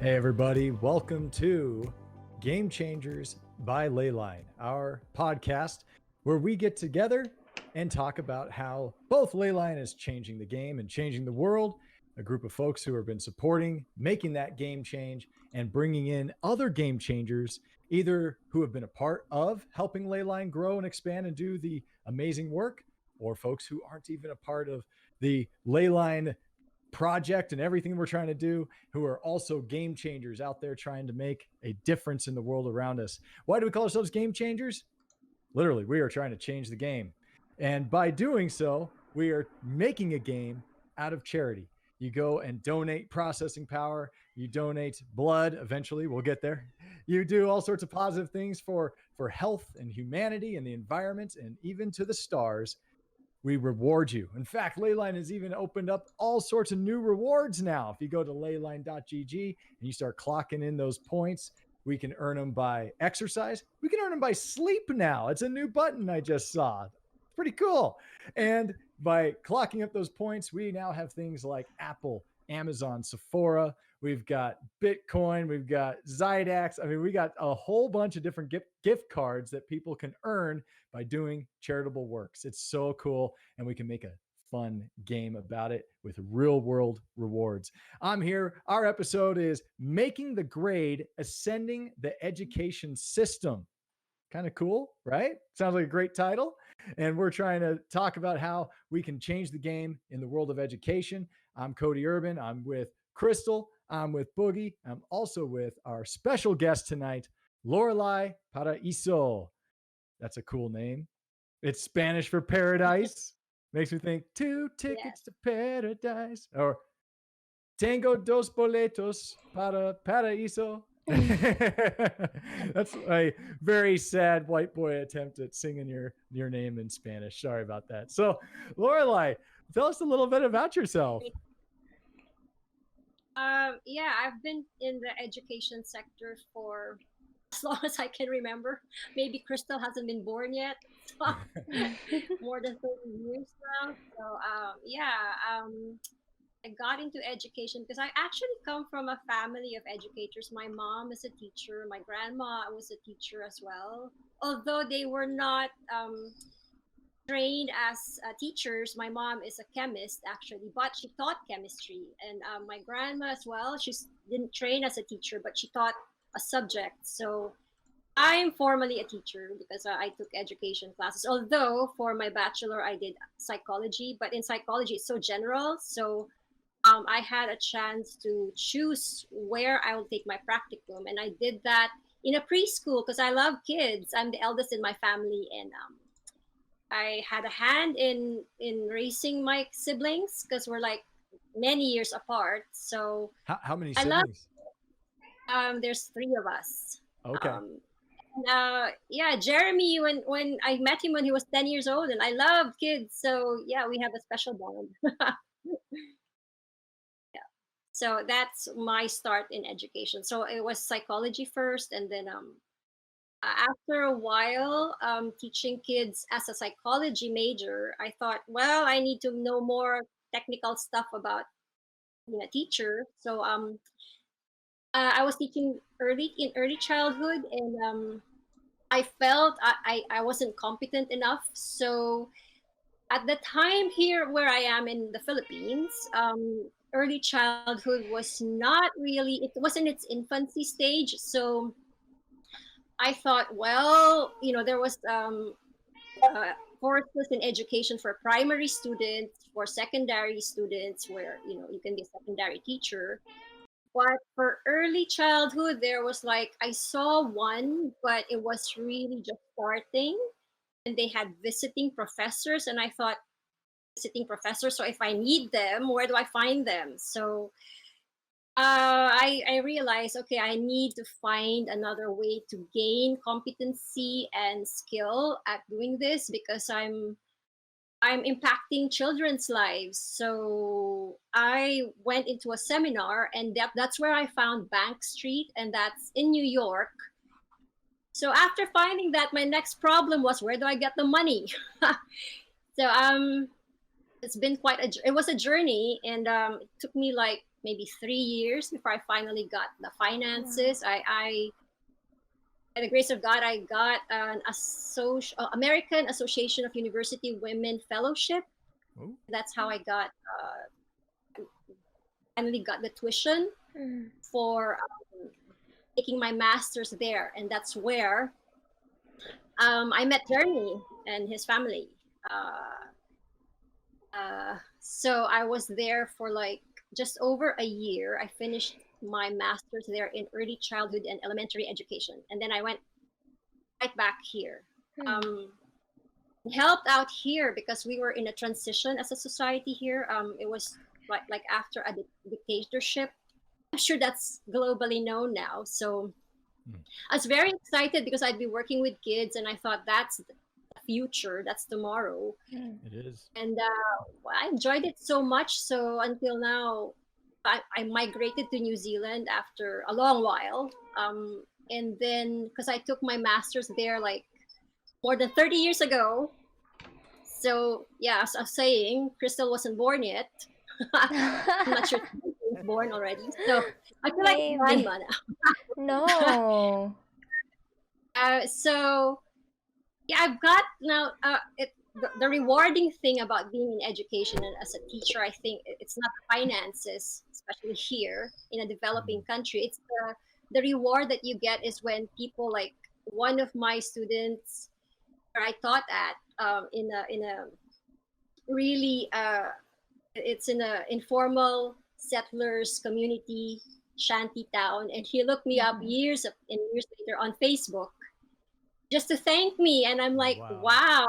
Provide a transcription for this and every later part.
Hey everybody, welcome to Game Changers by Leyline, our podcast where we get together and talk about how both Leyline is changing the game and changing the world, a group of folks who have been supporting, making that game change, and bringing in other game changers, either who have been a part of helping Leyline grow and expand and do the amazing work, or folks who aren't even a part of the Leyline project and everything we're trying to do, who are also game changers out there trying to make a difference in the world around us. Why do we call ourselves game changers? Literally, we are trying to change the game. And by doing so, we are making a game out of charity. You go and donate processing power, you donate blood, eventually we'll get there. You do all sorts of positive things for health and humanity and the environment and even to the stars. We reward you. In fact, Leyline has even opened up all sorts of new rewards now. If you go to leyline.gg and you start clocking in those points, we can earn them by exercise. We can earn them by sleep now. It's a new button I just saw. Pretty cool. And by clocking up those points, we now have things like Apple, Amazon, Sephora. We've got Bitcoin. We've got Zydax. I mean, we got a whole bunch of different gift cards that people can earn by doing charitable works. It's so cool. And we can make a fun game about it with real world rewards. I'm here. Our episode is Making the Grade, Ascending the Education System. Kind of cool, right? Sounds like a great title. And we're trying to talk about how we can change the game in the world of education. I'm Cody Urban. I'm with Crystal. I'm with Boogy. I'm also with our special guest tonight, Lorelie Paraiso. That's a cool name. It's Spanish for paradise. Makes me think 2 tickets to paradise, or tengo dos boletos para paraíso. That's a very sad white boy attempt at singing your name in Spanish. Sorry about that. So, Lorelie, tell us a little bit about yourself. Yeah, I've been in the education sector for as long as I can remember. Maybe Crystal hasn't been born yet. So more than 30 years now. So I got into education because I actually come from a family of educators. My mom is a teacher. My grandma was a teacher as well. Although they were not trained as teachers. My mom is a chemist actually, but she taught chemistry. And my grandma as well, she didn't train as a teacher, but she taught a subject. So I'm formally a teacher because I took education classes. Although for my bachelor, I did psychology, but in psychology, it's so general. So I had a chance to choose where I will take my practicum. And I did that in a preschool because I love kids. I'm the eldest in my family. And I had a hand in raising my siblings because we're like many years apart. So how many I love. siblings? There's 3 of us. Okay. Yeah, Jeremy. When I met him when he was 10 years old, and I love kids. So yeah, we have a special bond. Yeah. So that's my start in education. So it was psychology first, and then after a while teaching kids as a psychology major, I thought, well, I need to know more technical stuff about being a teacher. So I was teaching in early childhood, and I felt I wasn't competent enough. So at the time here where I am in the Philippines, early childhood was not really, it was in its infancy stage. So I thought, well, there was courses in education for primary students, for secondary students, where you can be a secondary teacher. But for early childhood, there was like I saw one, but it was really just starting, and they had visiting professors, and I thought, visiting professors. So if I need them, where do I find them? So I realized, okay, I need to find another way to gain competency and skill at doing this because I'm impacting children's lives. So I went into a seminar, and that's where I found Bank Street, and that's in New York. So after finding that, my next problem was, where do I get the money? So it's been it was a journey, and it took me like maybe 3 years before I finally got the Wow. finances. By the grace of God, I got an American Association of University Women Fellowship. Oh, That's how I got finally got the tuition Mm. for taking my master's there, and that's where I met Jeremy and his family. So I was there for like just over a year. I finished my master's there in early childhood and elementary education, and then I went right back here. Mm. Um, helped out here because we were in a transition as a society here. It was like after a dictatorship. I'm sure that's globally known now. So mm, I was very excited because I'd be working with kids, and I thought that's the future, that's tomorrow. Mm. it is. And I enjoyed it so much. So until now, I migrated to New Zealand after a long while. And then, because I took my master's there like more than 30 years ago. So, yeah, as I was saying, Crystal wasn't born yet. I'm not sure if she was born already. So I feel like a Maybe. grandma now. No. So yeah, I've got now the rewarding thing about being in education and as a teacher, I think it's not the finances, especially here in a developing Mm, country. It's the reward that you get is when people like one of my students where I taught at in a really it's in a informal settlers community shanty town, and he looked me up Mhm. and years later on Facebook just to thank me, and I'm like, wow. wow,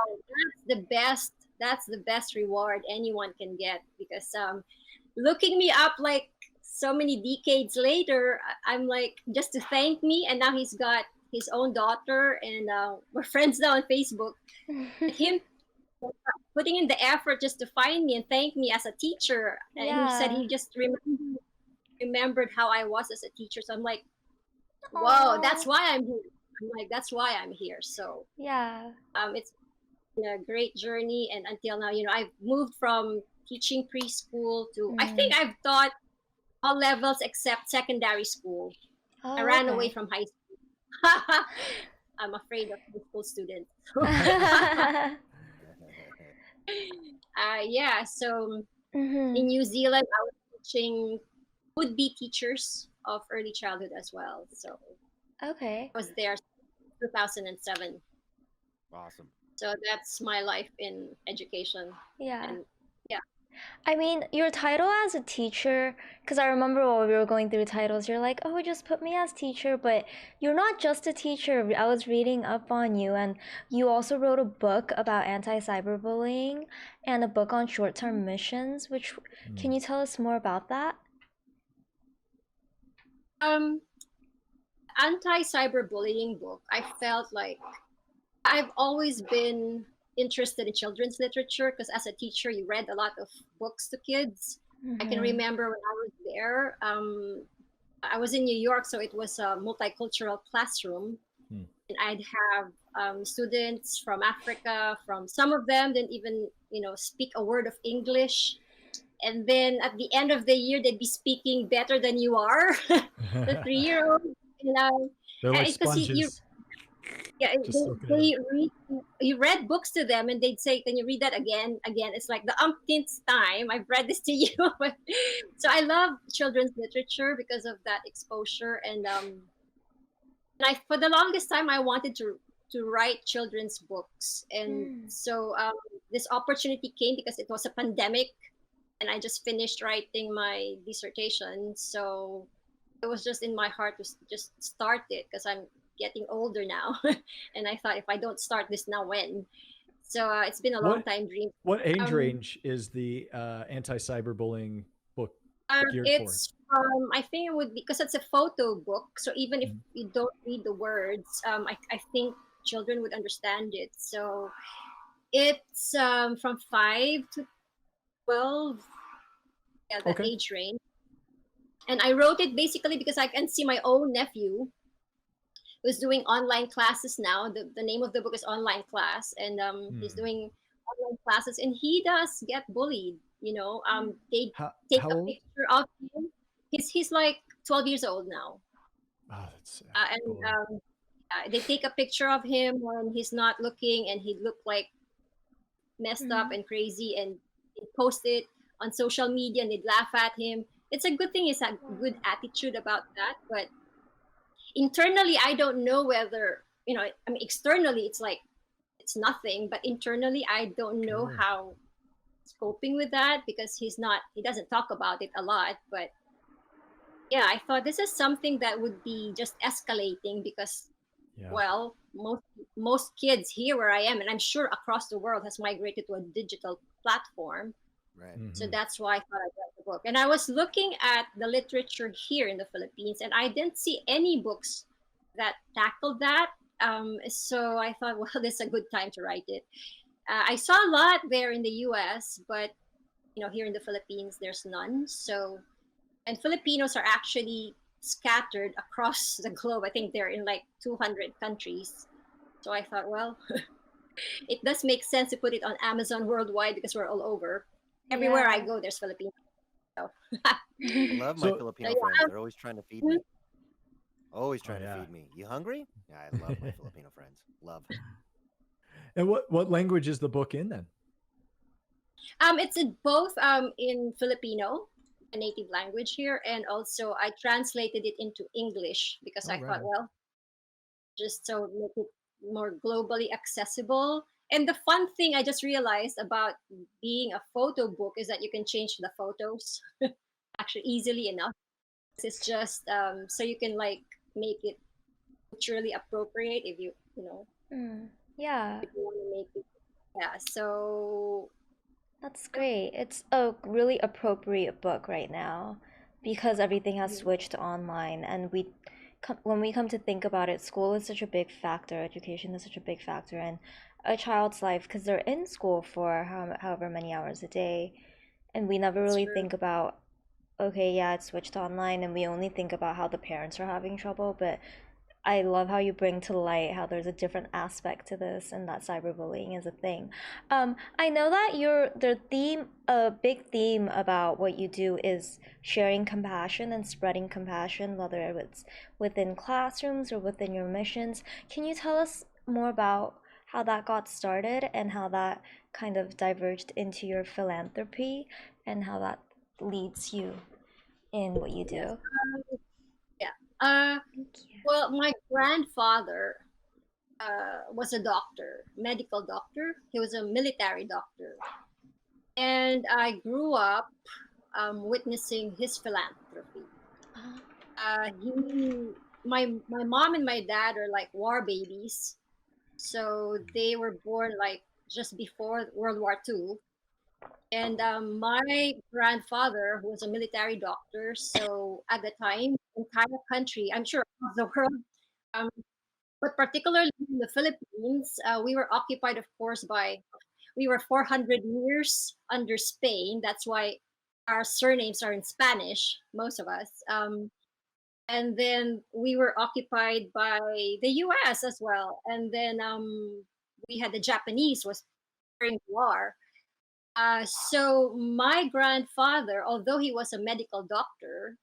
that's the best reward anyone can get, because looking me up like so many decades later, I'm like, just to thank me, and now he's got his own daughter, and we're friends now on Facebook. But him putting in the effort just to find me and thank me as a teacher, and he said Yeah. he just remembered how I was as a teacher, so I'm like, whoa, that's Oh. why I'm here. I'm like, that's why I'm here. So Yeah. it's been a great journey, and until now, I've moved from teaching preschool to, I Mm. think I've taught all levels except secondary school. I Oh, ran away okay. from high school. I'm afraid of high school students. Yeah, so in Mhm. New Zealand, I was teaching would-be teachers of early childhood as well. So Okay. I was there 2007. Awesome. So that's my life in education. Yeah. And yeah. I mean, your title as a teacher, because I remember while we were going through titles, you're like, oh, just put me as teacher, but you're not just a teacher. I was reading up on you, and you also wrote a book about anti-cyberbullying and a book on short-term missions, which can Mm, you tell us more about that? Um, anti-cyberbullying book, I felt like I've always been interested in children's literature because as a teacher, you read a lot of books to kids. I can Mm-hmm. remember when I was there, I was in New York, so it was a multicultural classroom. mm. And I'd have students from Africa, from some of them didn't even, speak a word of English. And then at the end of the year, they'd be speaking better than you are, the 3 year old. You know, They're like because you sponges, yeah, just soaking it up. you read books to them, and they'd say, can you read that again? It's like the umpteenth time I've read this to you. So I love children's literature because of that exposure, and I for the longest time I wanted to write children's books, and Mm. so this opportunity came because it was a pandemic, and I just finished writing my dissertation. So it was just in my heart to just start it because I'm getting older now, and I thought if I don't start this now, when? So it's been a long What time dream. what age Um, range is the anti-cyberbullying book geared for? it's I think it would be because it's a photo book. So even if Mm, you don't read the words, I think children would understand it. So it's from 5 to 12, yeah, that okay. age range. And I wrote it basically because I can see my own nephew who's doing online classes now. The name of the book is Online Class, and he's Mm, doing online classes, and he does get bullied. They take How a old? picture of him. He's like 12 years old now, Oh, that's sad. and Bullying. they take a picture of him when he's not looking, and he looked like messed up and crazy, and they post it on social media, and they'd laugh at him. It's a good thing. He's a good attitude about that, but internally, I don't know whether I mean, externally, it's like it's nothing, but internally, I don't know Sure. how he's coping with that because he doesn't talk about it a lot. But yeah, I thought this is something that would be just escalating because, Yeah. well, most kids here where I am, and I'm sure across the world, has migrated to a digital platform. Right. So Mhm. that's why I thought I'd write the book. And I was looking at the literature here in the Philippines, and I didn't see any books that tackled that. So I thought, well, this is a good time to write it. I saw a lot there in the U.S., but here in the Philippines, there's none. So, and Filipinos are actually scattered across the globe. I think they're in like 200 countries. So I thought, well, it does make sense to put it on Amazon worldwide because we're all over. Everywhere I Yeah. go, there's Filipinos. So, I love my So, Filipino yeah. friends. They're always trying to feed me. Always oh trying to yeah. feed me. You hungry? Yeah, I love my Filipino friends. Love. And what language is the book in then? It's in both in Filipino, a native language here, and also I translated it into English because Oh, I right thought, on. well, just so make it more globally accessible. And the fun thing I just realized about being a photo book is that you can change the photos actually easily enough. It's just so you can like make it culturally appropriate Yeah, if you want to make it. Yeah. So that's great. It's a really appropriate book right now because everything has mhm, switched to online, and when we come to think about it, school is such a big factor, education is such a big factor in a child's life because they're in school for however many hours a day, and we never that's really true. think about, okay, yeah, it's switched to online, and we only think about how the parents are having trouble, but I love how you bring to light how there's a different aspect to this and that cyberbullying is a thing. I know that a big theme about what you do is sharing compassion and spreading compassion, whether it's within classrooms or within your missions. Can you tell us more about how that got started and how that kind of diverged into your philanthropy and how that leads you in what you Yes. do? Yeah. Uh, Thank you. well, my grandfather was a doctor, medical doctor. He was a military doctor, and I grew up witnessing his philanthropy. Uh, He, my mom and my dad are like war babies, so they were born like just before World War II. And my grandfather was a military doctor, so at the time, entire country, I'm sure across the world, um, but particularly in the Philippines, we were occupied, of course, we were 400 years under Spain. That's why our surnames are in Spanish, most of us. And then we were occupied by the U.S. as well. And then we had the Japanese was during the war. So my grandfather, although he was a medical doctor,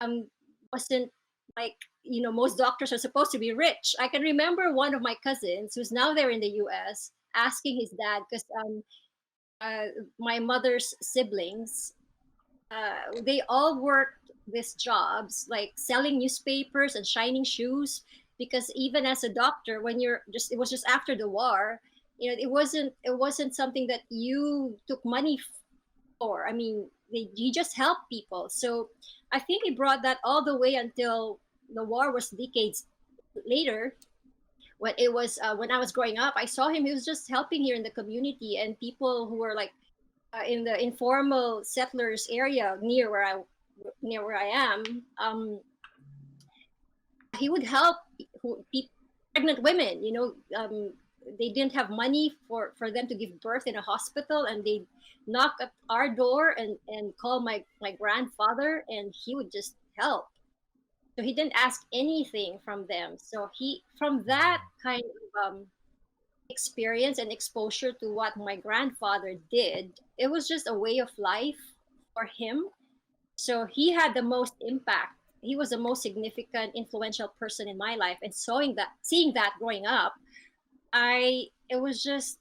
um, wasn't like most doctors are supposed to be rich. I can remember one of my cousins who's now there in the U.S. asking his dad because uh, my mother's siblings, they all worked these jobs like selling newspapers and shining shoes because even as a doctor when it was just after the war, it wasn't something that you took money for. I mean, you just help people. So I think he brought that all the way until the war was decades later. When I was growing up, I saw him. He was just helping here in the community and people who were like in the informal settlers area near where I am. He would help pregnant women. They didn't have money for them to give birth in a hospital, and they knock at our door and call my grandfather, and he would just help. So he didn't ask anything from them. So he from that kind of experience and exposure to what my grandfather did, it was just a way of life for him. So he had the most impact. He was the most significant, influential person in my life. And seeing that growing up, it was just,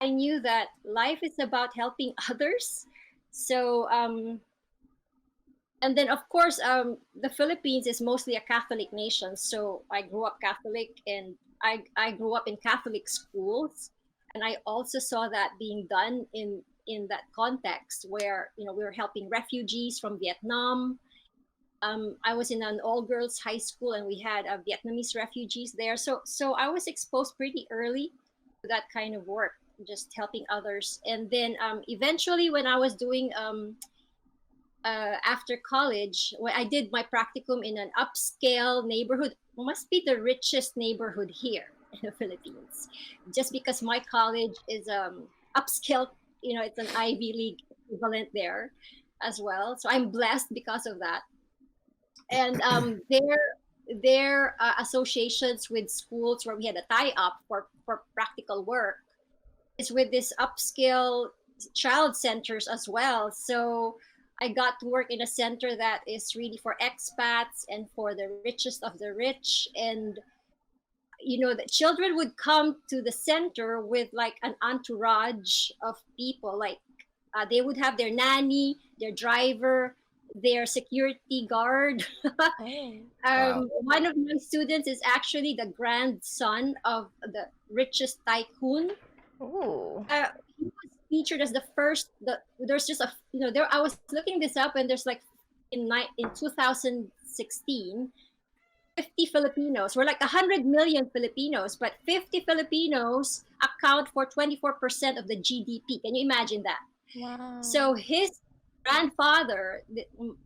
I knew that life is about helping others. So, and then of course, the Philippines is mostly a Catholic nation. So I grew up Catholic, and I grew up in Catholic schools, and I also saw that being done in that context where we were helping refugees from Vietnam. I was in an all-girls high school, and we had Vietnamese refugees there. So I was exposed pretty early to that kind of work, just helping others. And then eventually, when I was doing after college, when I did my practicum in an upscale neighborhood, must be the richest neighborhood here in the Philippines, just because my college is upscale. It's an Ivy League equivalent there as well. So I'm blessed because of that. And their associations with schools where we had a tie-up for practical work is with this upscale child centers as well. So I got to work in a center that is really for expats and for the richest of the rich. And the children would come to the center with like an entourage of people. Like they would have their nanny, their driver, their security guard. Oh. Wow. One of my students is actually the grandson of the richest tycoon. Ooh. He was featured as the first. There's just a there. I was looking this up, and there's like in 2016, 50 Filipinos. We're like 100 million Filipinos, but 50 Filipinos account for 24% of the GDP. Can you imagine that? Wow. So his grandfather,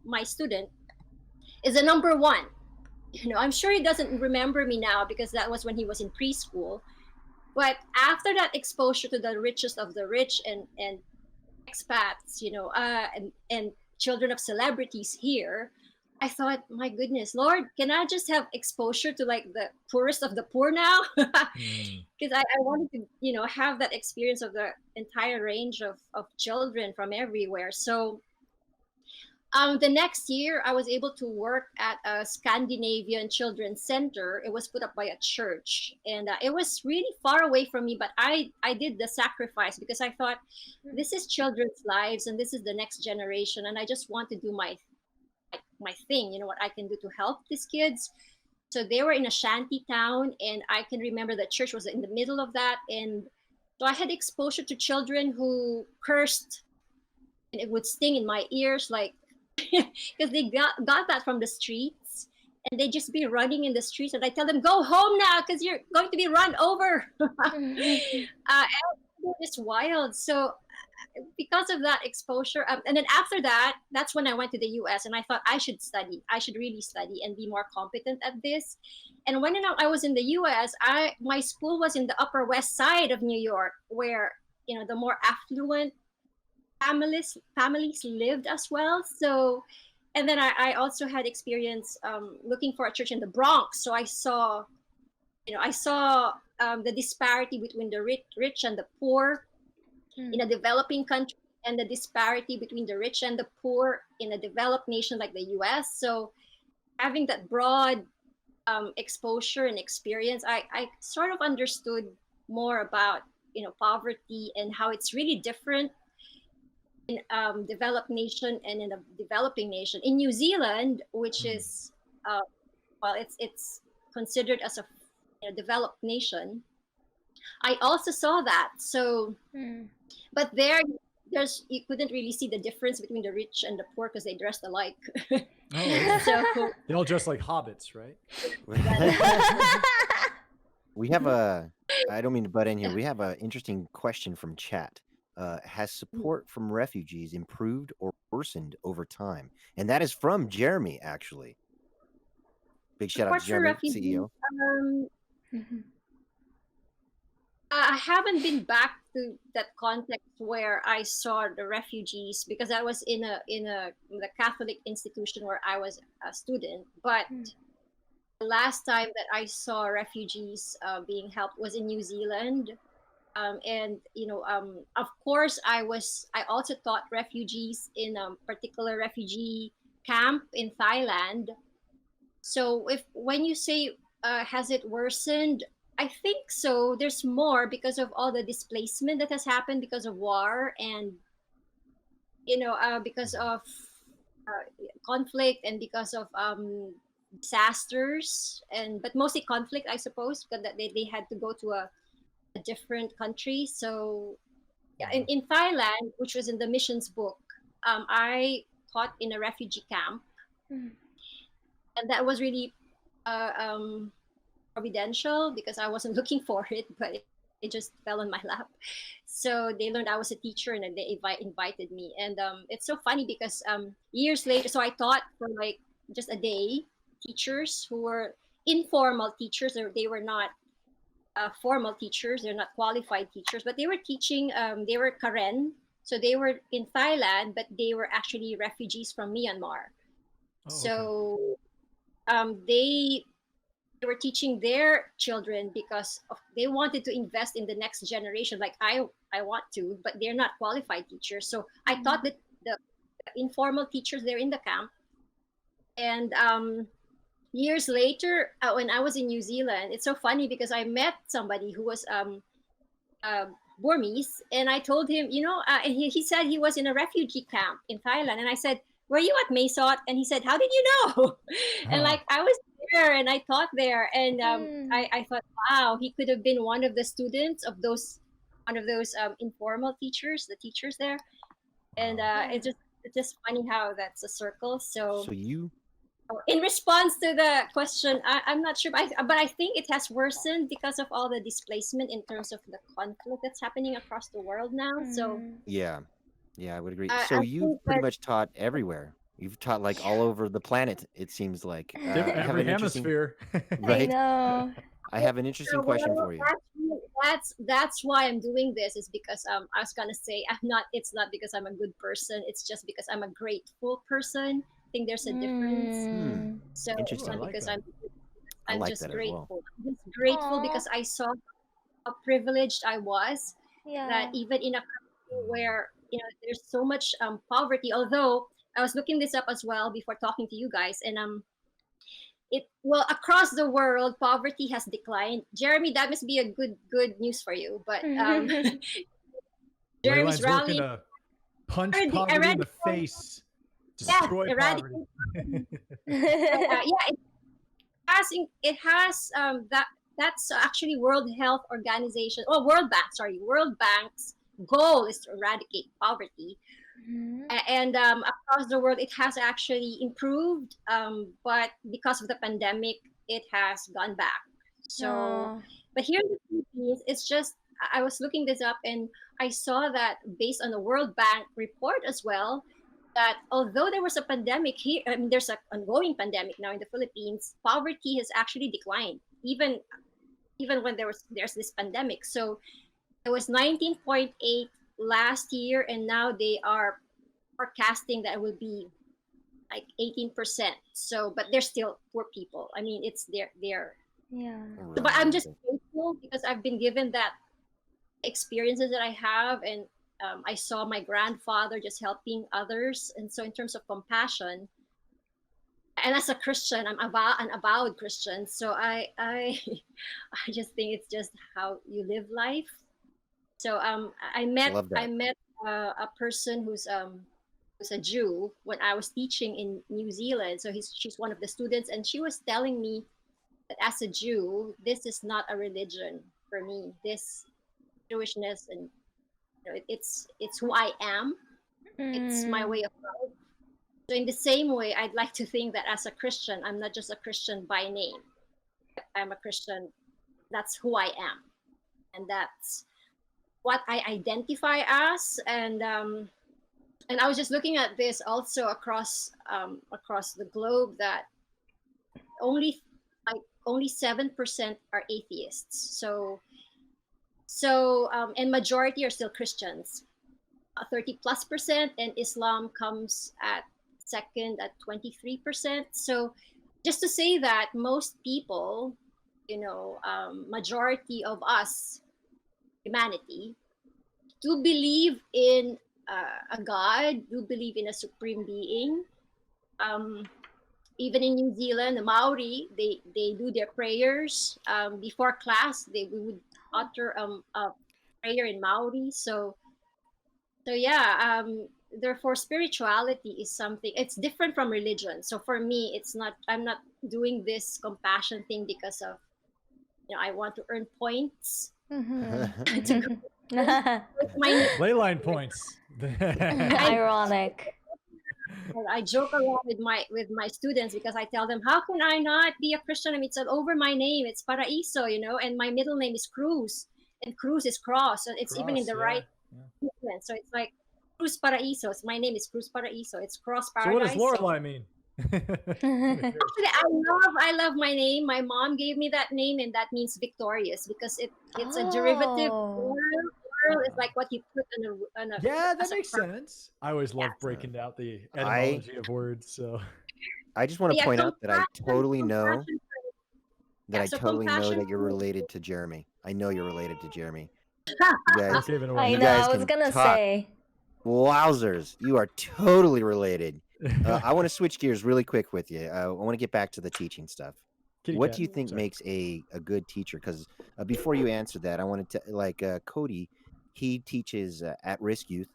my student, is the number one. I'm sure he doesn't remember me now because that was when he was in preschool. But after that exposure to the richest of the rich and expats, and children of celebrities here, I thought, my goodness, Lord, can I just have exposure to like the poorest of the poor now? Because I wanted to, have that experience of the entire range of children from everywhere. So the next year, I was able to work at a Scandinavian children's center. It was put up by a church, and it was really far away from me. But I did the sacrifice because I thought, this is children's lives, and this is the next generation, and I just want to do my thing. What I can do to help these kids. So they were in a shanty town, and I can remember the church was in the middle of that, and so I had exposure to children who cursed, and it would sting in my ears, like because they got that from the streets, and they just be running in the streets, and I tell them, go home now because you're going to be run over. It's wild. So because of that exposure, and then after that, that's when I went to the US, and I thought I should really study and be more competent at this. And when I was in the US, my school was in the Upper West Side of New York, where the more affluent families lived as well. So, and then I also had experience looking for a church in the Bronx. So I saw the disparity between the rich and the poor in a developing country, and the disparity between the rich and the poor in a developed nation like the US. So having that broad exposure and experience, I sort of understood more about poverty and how it's really different in developed nation and in a developing nation. In New Zealand, which is it's considered as a developed nation, I also saw that. So but you couldn't really see the difference between the rich and the poor because they dressed alike. Oh, So they all dress like hobbits, right? We have I don't mean to butt in here. We have an interesting question from chat. Has support from refugees improved or worsened over time? And that is from Jeremy, actually. Big shout out support to for Jeremy, refugees. CEO. I haven't been back to that context where I saw the refugees, because I was in the Catholic institution where I was a student. But the last time that I saw refugees being helped was in New Zealand, And of course, I also taught refugees in a particular refugee camp in Thailand. So if when you say has it worsened, I think so. There's more because of all the displacement that has happened because of war, and because of conflict, and because of disasters, and but mostly conflict, I suppose, because they had to go to a different country. So yeah, in Thailand, which was in the missions book, I taught in a refugee camp, Mm. and that was really providential because I wasn't looking for it, but it just fell on my lap. So they learned I was a teacher, and then they invited me. And it's so funny because years later, so I taught for like just a day teachers who were informal teachers. They were not formal teachers. They're not qualified teachers, but they were teaching. They were Karen, so they were in Thailand, but they were actually refugees from Myanmar. Oh, okay. So they were teaching their children because they wanted to invest in the next generation, like I want to, but they're not qualified teachers. So I taught the informal teachers there in the camp. And years later, when I was in New Zealand, it's so funny because I met somebody who was uh, Burmese, and I told him, and he said he was in a refugee camp in Thailand, and I said, "Were you at Mesot?" And he said, "How did you know?" And Huh. like I was there, and I taught there, and Mm. I thought, wow, he could have been one of the students of one of those informal teachers, the teachers there, and Wow. Yeah. it's just funny how that's a circle. So So you in response to the question, I'm not sure, but I think it has worsened because of all the displacement in terms of the conflict that's happening across the world now. So Mm. yeah. Yeah, I would agree. I So you've think pretty that much taught everywhere. You've taught like all over the planet, it seems like. I have Every an interesting, hemisphere. I right? know. I have an interesting question well, for you. that's why I'm doing this, is because I was gonna say I'm not. It's not because I'm a good person. It's just because I'm a grateful person. I think there's a difference. Hmm. Mm. So it's Ooh, I not Interesting. like because that. I I'm like just that as well. grateful. I'm just grateful Aw. because I saw how privileged I was, that Yeah. even in a country where there's so much poverty. Although I was looking this up as well before talking to you guys, and across the world poverty has declined. Jeremy, that must be a good news for you. But Jeremy's Leyline's working rallying. to punch poverty in the face, Yes, destroy poverty. eradicate. Yeah, it has that's actually World Health Organization, World Bank, sorry, World Bank's goal is to eradicate poverty. Mhm. And across the world it has actually improved, but because of the pandemic it has gone back. So Aw. but here in the Philippines, it's just I was looking this up, and I saw that based on the World Bank report as well, that although there was a pandemic here, I mean, there's an ongoing pandemic now in the Philippines, poverty has actually declined, even when there's this pandemic. So it was 19.8 last year, and now they are forecasting that it will be like 18%. So, but they're still poor people. I mean, it's they're. Yeah. But Right. I'm just grateful because I've been given that experiences that I have, and I saw my grandfather just helping others, and so in terms of compassion, and as a Christian, an avowed Christian, so I I just think it's just how you live life. So Love I that. met a person who's a Jew when I was teaching in New Zealand. So she's one of the students, and she was telling me that as a Jew, this is not a religion for me. This Jewishness, and it's who I am. It's my Mm. way of life. So in the same way, I'd like to think that as a Christian, I'm not just a Christian by name. I'm a Christian. That's who I am, and that's what I identify as. And I was just looking at this also across the globe, that only like only 7% are atheists. And majority are still Christians, 30+%, and Islam comes at second at 23%. So just to say that most people, majority of us humanity, do believe in a God, do believe in a supreme being. Um, Even in New Zealand, the Maori, they do their prayers before class. We would utter a prayer in Maori. So yeah, therefore spirituality is something, it's different from religion. So for me, it's not, I'm not doing this compassion thing because of, I want to earn points to go. It's my Leyline points. I Ironic. I joke around with my students because I tell them, how can I not be a Christian? I mean, it's all over my name. It's Paraiso, and my middle name is Cruz, and Cruz is cross, and it's even in Cross, the yeah. right sequence. So it's like Cruz Paraiso. So my name is Cruz Paraiso. It's cross So what does paradise. So Lorelie mean? actually, I love my name. My mom gave me that name, and that means victorious because it's a derivative. Oh. World is like what you put on a Yeah, that as a makes crown. sense. I always love Yeah. breaking out the I etymology of words. So I just want to Yeah, point out that I totally know compassion. that Yeah, I so totally know compassion. that you're related to Jeremy. I know you're related to Jeremy. You we're guys, giving I away. you know, guys I was can gonna talk. say. Wowzers, you are totally related. I want to switch gears really quick with you. I want to get back to the teaching stuff. Kitty What cat. do you think Sorry. makes a good teacher? Because before you answer that, I wanted to Cody. He teaches at-risk youth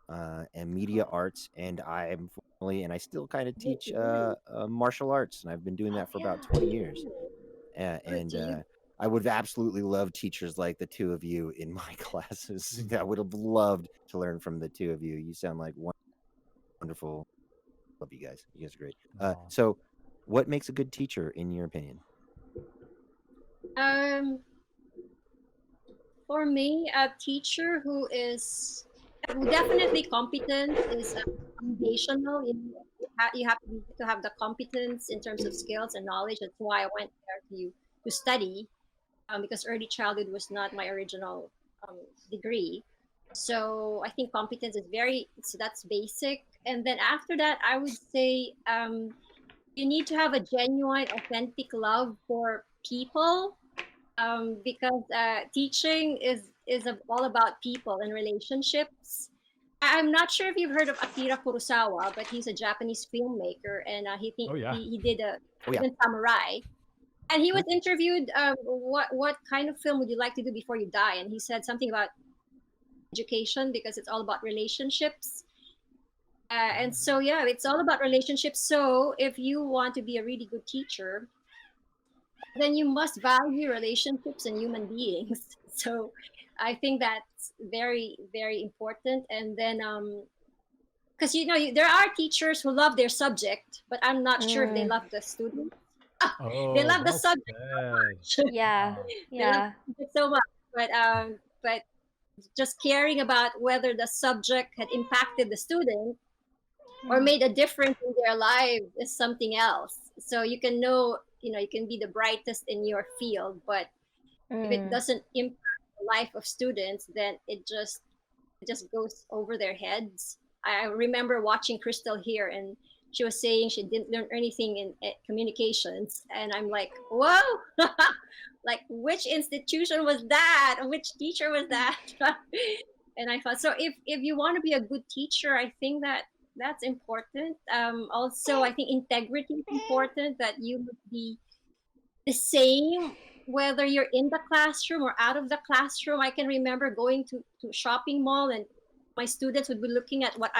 and media arts, and I'm formerly, and I still kind of teach martial arts, and I've been doing that for about 20 years. And I would have absolutely loved teachers like the two of you in my classes. I would have loved to learn from the two of you. You sound like wonderful. Love you guys. You guys are great. So, what makes a good teacher, in your opinion? For me, a teacher who definitely competent is foundational. You have to have the competence in terms of skills and knowledge. That's why I went there to study, because early childhood was not my original degree. So I think competence is so that's basic. And then after that, I would say you need to have a genuine, authentic love for people, because teaching is all about people and relationships. I'm not sure if you've heard of Akira Kurosawa, but he's a Japanese filmmaker, and Oh yeah. he did a Oh yeah. Hidden Samurai, and he was interviewed. What kind of film would you like to do before you die? And he said something about education because it's all about relationships. And so yeah, it's all about relationships. So if you want to be a really good teacher, then you must value relationships and human beings. So I think that's very, very important. And then, because there are teachers who love their subject, but I'm not sure if they love the student. Oh, They love the well subject said. Yeah. they love Yeah. the subject so much, but just caring about whether the subject had impacted the student or made a difference in their lives is something else. So you can you can be the brightest in your field, but if it doesn't impact the life of students, then it just goes over their heads. I remember watching Crystal here, and she was saying she didn't learn anything in communications, and I'm like, whoa, like which institution was that? Which teacher was that? And I thought, so if you want to be a good teacher, I think that's important. Also, I think integrity is important. That you would be the same whether you're in the classroom or out of the classroom. I can remember going to shopping mall, and my students would be looking at what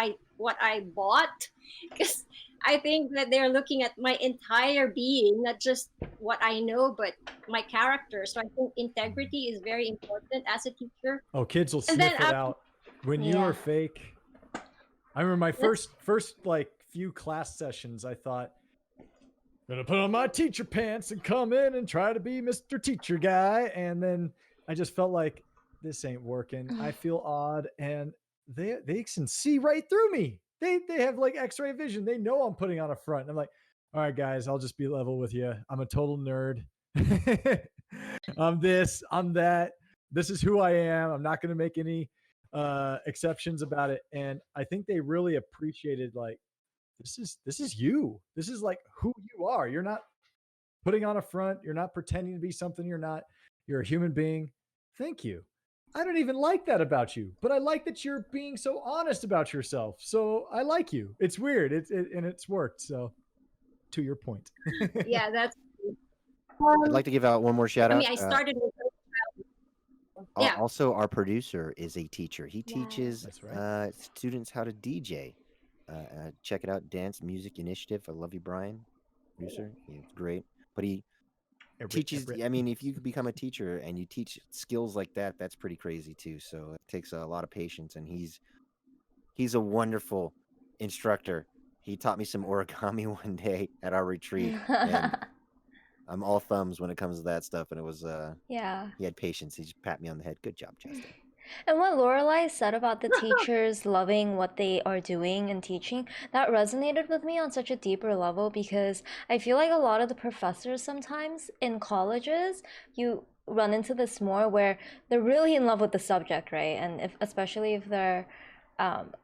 I bought, because I think that they're looking at my entire being, not just what I know, but my character. So I think integrity is very important as a teacher. Oh, kids will And then sniff it out when you Yeah. are fake. I remember my first like few class sessions. I thought, gonna put on my teacher pants and come in and try to be Mr. Teacher Guy, and then I just felt like this ain't working. I feel odd, and they can see right through me. They have like X-ray vision. They know I'm putting on a front. And I'm like, all right, guys, I'll just be level with you. I'm a total nerd. I'm this. I'm that. This is who I am. I'm not gonna make any exceptions about it. And I think they really appreciated like this is you. This is like who you are. You're not putting on a front. You're not pretending to be something you're not. You're a human being. Thank you. I don't even like that about you, but I like that you're being so honest about yourself. So I like you. It's weird. And it's worked. So to your point. Yeah, that's. I'd like to give out one more shout I out. mean, I started with. Yeah. Also, our producer is a teacher. He Yeah. teaches That's right. students how to DJ. Check it out, Dance Music Initiative. I love you, Brian, producer. It's great. But he teaches. I mean, if you could become a teacher and you teach skills like that, that's pretty crazy too. So it takes a lot of patience, and he's a wonderful instructor. He taught me some origami one day at our retreat, and I'm all thumbs when it comes to that stuff. And it was Yeah. he had patience. He just pat me on the head. Good job, Justin. And what Lorelie said about the teachers loving what they are doing and teaching, that resonated with me on such a deeper level because I feel like a lot of the professors sometimes in colleges, you run into this more where they're really in love with the subject, right? And especially if they're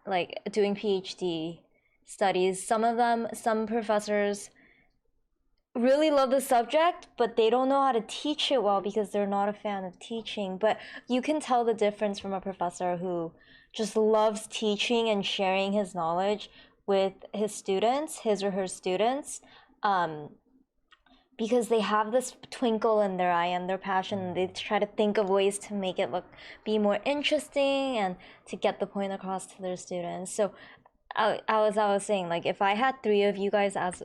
like doing PhD studies, some professors really love the subject, but they don't know how to teach it well because they're not a fan of teaching. But you can tell the difference from a professor who just loves teaching and sharing his knowledge with his or her students, because they have this twinkle in their eye and their passion, and they try to think of ways to make it be more interesting and to get the point across to their students. So I was saying, like, if I had 3 of you guys as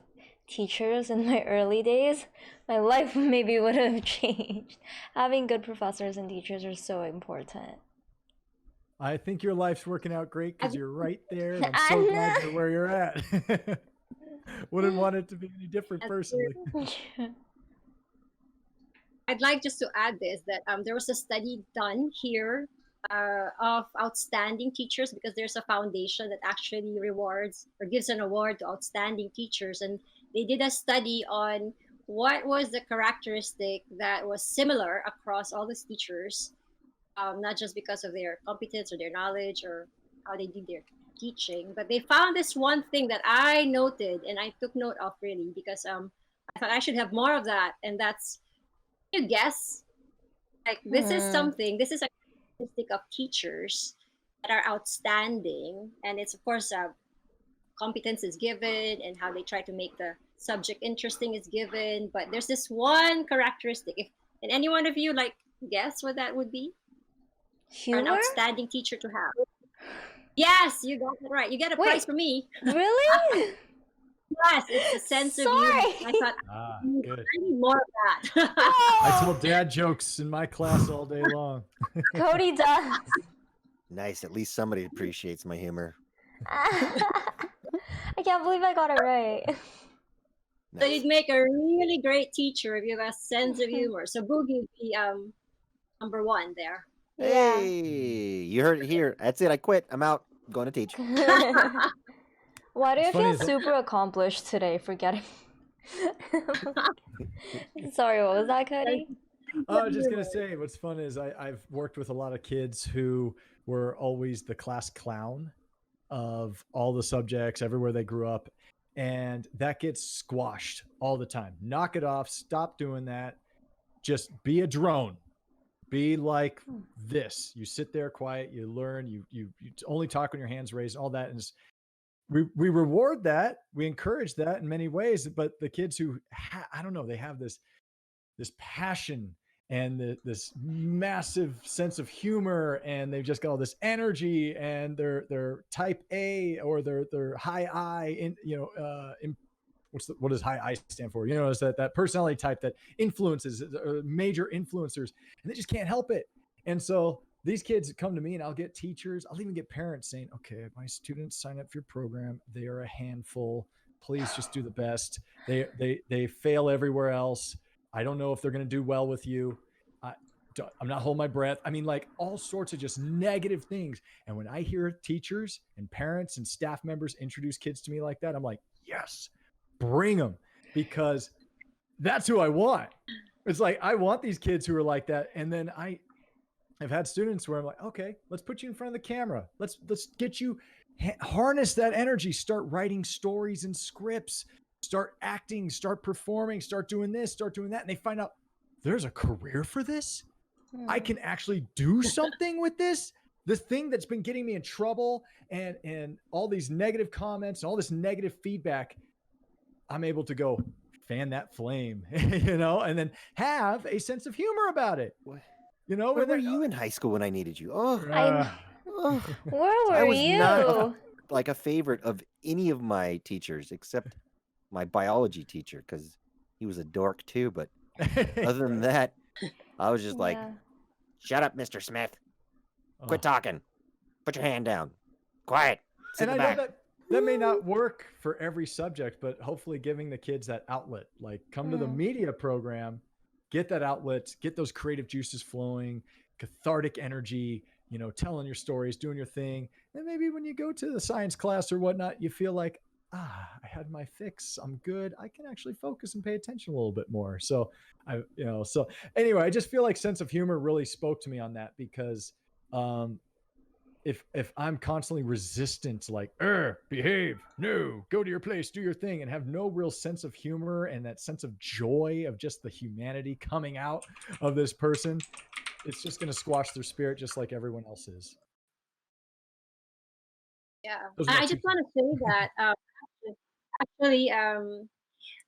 teachers in my early days, my life maybe would have changed. Having good professors and teachers are so important. I think your life's working out great because you're right there. And I'm so glad you're where you're at. Wouldn't want it to be any different personally. I'd like just to add this that there was a study done here of outstanding teachers because there's a foundation that actually rewards or gives an award to outstanding teachers, and they did a study on what was the characteristic that was similar across all these teachers, not just because of their competence or their knowledge or how they did their teaching, but they found this one thing that I noted and I took note of really because I thought I should have more of that, and that's, you guess, like this is something, this is a characteristic of teachers that are outstanding, and it's of course competence is given and how they try to make the subject interesting is given, but there's this one characteristic. If and any one of you like guess what that would be? For an Humor? outstanding teacher to have. Yes, you got it right. You get a Wait. prize for me. Really? Yes, it's a sense of humor. I thought Good. I need more of that. I told dad jokes in my class all day long. Cody does. Nice. At least somebody appreciates my humor. I can't believe I got it right. So you'd make a really great teacher if you have a sense of humor. So Boogie would be number 1 there. Yeah. Hey, you heard it here. That's it. I quit. I'm out. I'm going to teach. Why do I It's funny feel that- super accomplished today for getting... Sorry, what was that, Cody? I was just gonna say, what's fun is I've worked with a lot of kids who were always the class clown of all the subjects everywhere they grew up, and that gets squashed all the time. Knock it off. Stop doing that. Just be a drone. Be like this. You sit there quiet. You learn. You only talk when your hands raised. All that, and we reward that. We encourage that in many ways. But the kids who I don't know, they have this passion and this massive sense of humor, and they've just got all this energy, and they're type A or they're high I in what does high I stand for? You know, is that personality type that influences major influencers, and they just can't help it. And so these kids come to me, and I'll get teachers, I'll even get parents saying, okay, my students sign up for your program, they are a handful, please just do the best. They fail everywhere else. I don't know if they're going to do well with you. I'm not holding my breath. I mean, like all sorts of just negative things. And when I hear teachers and parents and staff members introduce kids to me like that, I'm like, yes, bring them, because that's who I want. It's like, I want these kids who are like that. And then I've had students where I'm like, okay, let's put you in front of the camera. Let's get you harness that energy, start writing stories and scripts, start acting, start performing, start doing this, start doing that. And they find out there's a career for this. I can actually do something with this. This thing that's been getting me in trouble and all these negative comments and all this negative feedback, I'm able to go fan that flame, you know, and then have a sense of humor about it. You know, Where were you in high school when I needed you? Oh, Where I were was you? not like a favorite of any of my teachers except my biology teacher because he was a dork too. But other than that, I was just like, Yeah. shut up, Mr. Smith. Quit talking. Put your hand down. Quiet. Sit And in I the know back. that may not work for every subject, but hopefully giving the kids that outlet, like come to the media program, get that outlet, get those creative juices flowing, cathartic energy, you know, telling your stories, doing your thing. And maybe when you go to the science class or whatnot, you feel like, I had my fix. I'm good. I can actually focus and pay attention a little bit more. So so anyway, I just feel like sense of humor really spoke to me on that because if I'm constantly resistant, like, behave, no, go to your place, do your thing, and have no real sense of humor and that sense of joy of just the humanity coming out of this person, it's just going to squash their spirit just like everyone else is. Yeah, Those are my I two just want to say that actually,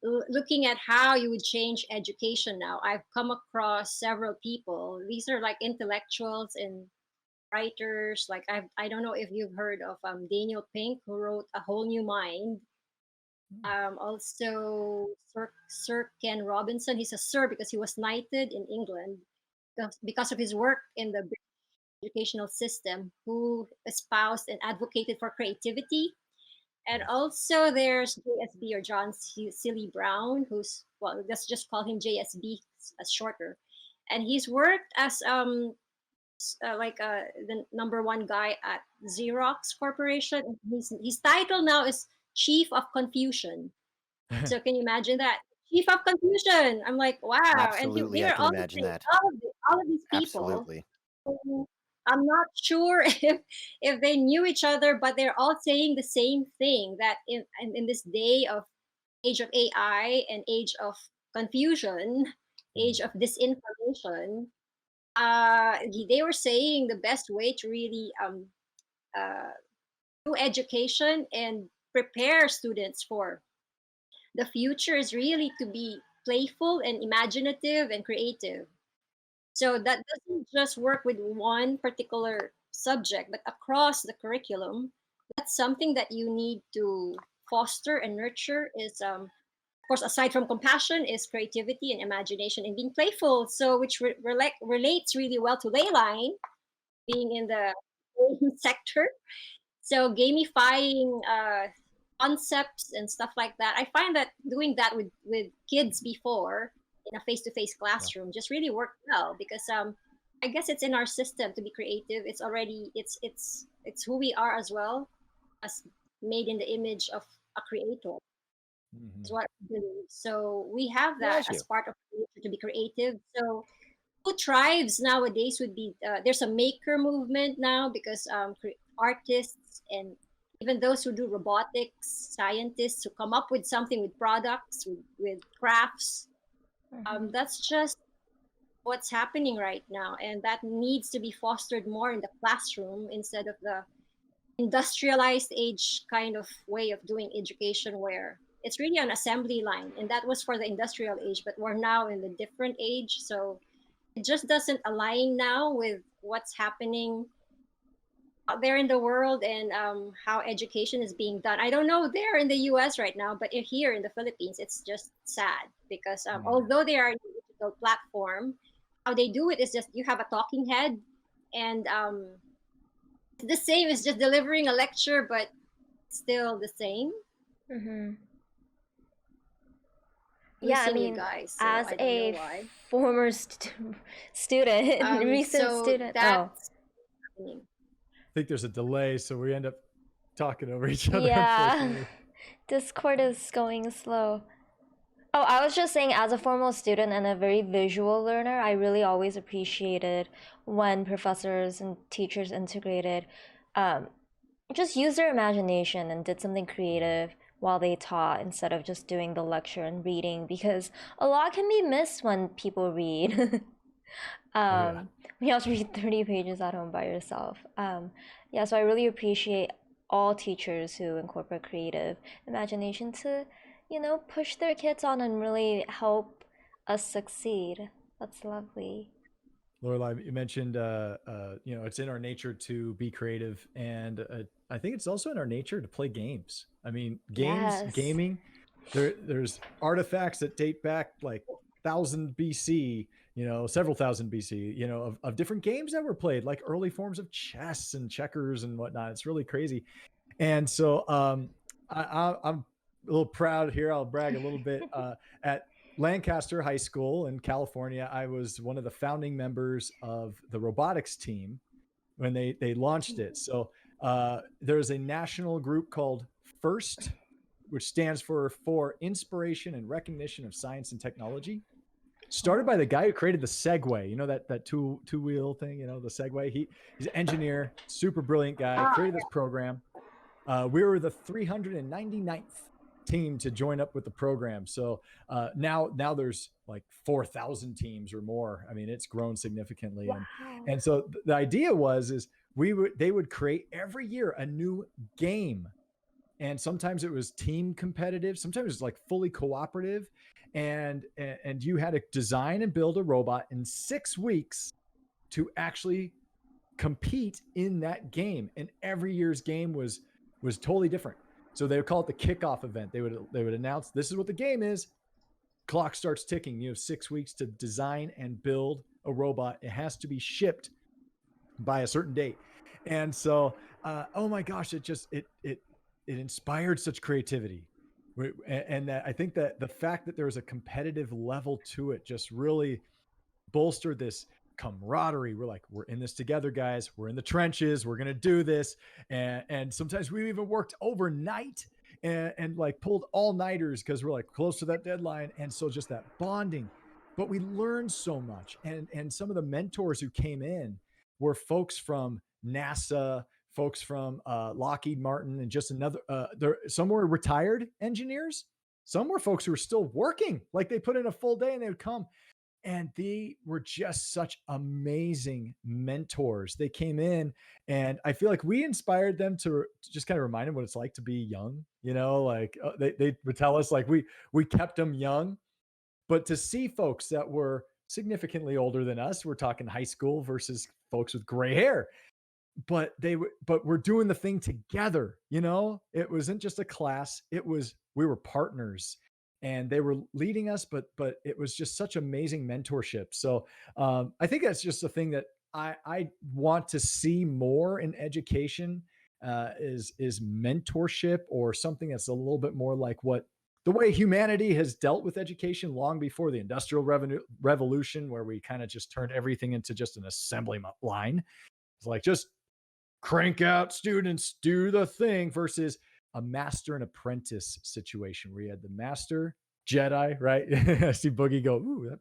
looking at how you would change education now, I've come across several people. These are like intellectuals and writers. Like I don't know if you've heard of Daniel Pink, who wrote A Whole New Mind. Also Sir Ken Robinson. He's a sir because he was knighted in England because of his work in the British educational system, who espoused and advocated for creativity. And also there's JSB, or John Seeley Brown, who's, well, let's just call him JSB as shorter. And he's worked as the number one guy at Xerox Corporation. His title now is Chief of Confusion. So can you imagine that? Chief of Confusion. I'm like, wow. And Absolutely, they I are can all imagine that. all of these people. Absolutely. I'm not sure if they knew each other, but they're all saying the same thing, that in this day of age of AI and age of confusion, age of disinformation, they were saying the best way to really uh, do education and prepare students for the future is really to be playful and imaginative and creative. So that doesn't just work with one particular subject, but across the curriculum. That's something that you need to foster and nurture. Is of course, aside from compassion, is creativity and imagination and being playful. So which relates really well to Leyline, being in the game sector. So gamifying concepts and stuff like that. I find that doing that with kids before in a face-to-face classroom just really worked well because I guess it's in our system to be creative. It's already it's who we are as well, as made in the image of a creator. Is what I believe. So we have that Bless you. as part of nature to be creative. So who thrives nowadays would be there's a maker movement now because artists and even those who do robotics, scientists who come up with something with products, with crafts. That's just what's happening right now, and that needs to be fostered more in the classroom instead of the industrialized age kind of way of doing education where it's really an assembly line, and that was for the industrial age, but we're now in the different age. So it just doesn't align now with what's happening out there in the world and how education is being done. I don't know there in the US right now, but here in the Philippines, it's just sad because although they are a digital platform, how they do it is just you have a talking head and the same is just delivering a lecture, but still the same. Yeah, I Losing you mean, guys, so as I don't know a why. former student, recent So student. that's happening. I think there's a delay, so we end up talking over each other, Yeah, unfortunately. Discord is going slow. Oh, I was just saying, as a formal student and a very visual learner, I really always appreciated when professors and teachers integrated, just use their imagination and did something creative while they taught instead of just doing the lecture and reading, because a lot can be missed when people read. yeah. You have to read 30 pages at home by yourself. Yeah, so I really appreciate all teachers who incorporate creative imagination to, push their kids on and really help us succeed. That's lovely. Lorelie, you mentioned, it's in our nature to be creative, and I think it's also in our nature to play games. I mean, Yes. gaming. There's artifacts that date back like 1000 BC, several thousand BC, of different games that were played, like early forms of chess and checkers and whatnot. It's really crazy. And so I'm a little proud here. I'll brag a little bit. At Lancaster High School in California, I was one of the founding members of the robotics team when they launched it. So there's a national group called FIRST, which stands for Inspiration and Recognition of Science and Technology. Started by the guy who created the Segway, that two wheel thing, the Segway. He's an engineer, super brilliant guy, created this program. We were the 399th team to join up with the program. So now there's like 4,000 teams or more. I mean, it's grown significantly. Wow. And so the idea is they would create every year a new game. And sometimes it was team competitive, sometimes it was like fully cooperative. And you had to design and build a robot in 6 weeks to actually compete in that game. And every year's game was totally different. So they would call it the kickoff event. They would announce, this is what the game is. Clock starts ticking. You have 6 weeks to design and build a robot. It has to be shipped by a certain date. And so, oh my gosh, it inspired such creativity. And that I think that the fact that there was a competitive level to it just really bolstered this camaraderie. We're in this together, guys. We're in the trenches. We're gonna do this. And sometimes we even worked overnight and like pulled all-nighters because we're like close to that deadline. And so just that bonding. But we learned so much. And some of the mentors who came in were folks from NASA, folks from Lockheed Martin, and just another. Some were retired engineers. Some were folks who were still working. Like they put in a full day and they would come. And they were just such amazing mentors. They came in, and I feel like we inspired them to just kind of remind them what it's like to be young. Like they would tell us like we kept them young, but to see folks that were significantly older than us, we're talking high school versus folks with gray hair, but we're doing the thing together. It wasn't just a class. We were partners, and they were leading us, but it was just such amazing mentorship. So I think that's just a thing that I want to see more in education, is mentorship, or something that's a little bit more like what the way humanity has dealt with education long before the industrial revolution, where we kind of just turned everything into just an assembly line. It's like, just crank out students, do the thing, versus a master and apprentice situation where you had the master Jedi, right? I see Boogie go, ooh,